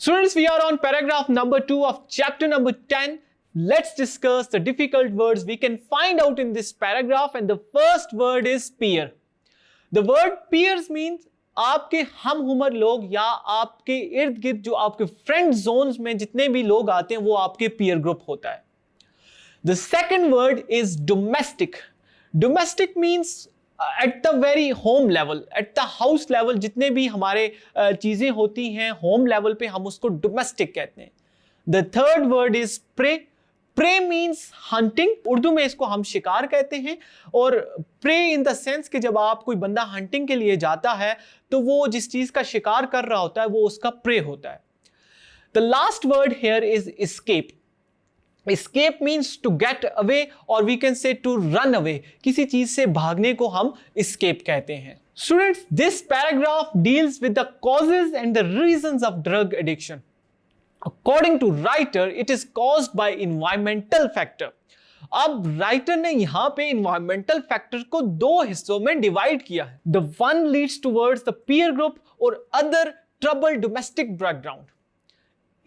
Students, we are on paragraph number 2 of chapter number 10. Let's discuss the difficult words we can find out in this paragraph, and the first word is peer. The word peers means आपके हम उम्र लोग या आपके इर्द गिर्द जो आपके फ्रेंड जोन्स में जितने भी लोग आते हैं वो आपके पीयर ग्रुप होता है. The second word is domestic. Domestic means at the very home level, at the house level जितने भी हमारे चीजें होती हैं home level पे हम उसको domestic कहते हैं. The third word is prey. Prey means hunting. Urdu में इसको हम शिकार कहते हैं. और prey in the sense कि जब आप कोई बंदा hunting के लिए जाता है तो वो जिस चीज का शिकार कर रहा होता है वो उसका prey होता है. The last word here is escape. Escape means to get away or we can say to run away. किसी चीज से भागने को हम escape कहते हैं. Students, this paragraph deals with the causes and the reasons of drug addiction. According to writer, it is caused by environmental factor. अब writer ने यहां पे environmental factor को दो हिस्सों में डिवाइड किया है. The one leads towards the peer group और other troubled domestic background.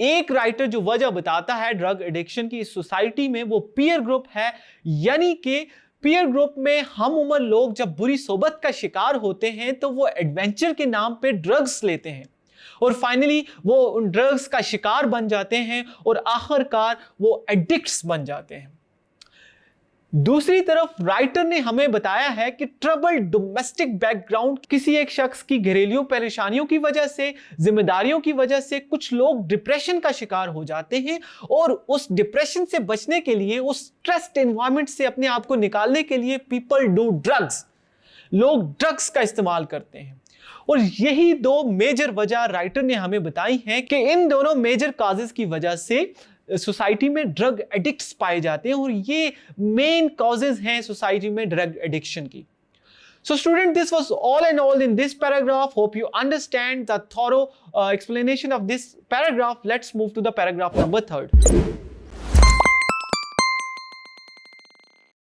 एक राइटर जो वजह बताता है ड्रग एडिक्शन की इस सोसाइटी में वो पीयर ग्रुप है, यानी कि पीयर ग्रुप में हम उम्र लोग जब बुरी सोबत का शिकार होते हैं तो वो एडवेंचर के नाम पे ड्रग्स लेते हैं और फाइनली वो उन ड्रग्स का शिकार बन जाते हैं और आखिरकार वो एडिक्ट्स बन जाते हैं. दूसरी तरफ राइटर ने हमें बताया है कि ट्रबल डोमेस्टिक बैकग्राउंड किसी एक शख्स की घरेलू परेशानियों की वजह से, जिम्मेदारियों की वजह से कुछ लोग डिप्रेशन का शिकार हो जाते हैं और उस डिप्रेशन से बचने के लिए, उस स्ट्रेस्ड एनवायरनमेंट से अपने आप को निकालने के लिए पीपल डू ड्रग्स. लोग ड्रग्स का इस्तेमाल करते हैं और यही दो मेजर वजह राइटर ने हमें बताई हैं कि इन दोनों मेजर कॉजेस की वजह से सोसाइटी में ड्रग एडिक्ट्स पाए जाते हैं और ये मेन कॉजेज हैं सोसाइटी में ड्रग एडिक्शन की. So student, this was all and all in this paragraph. Hope you understand the thorough explanation of this paragraph. Let's move to the paragraph number 3.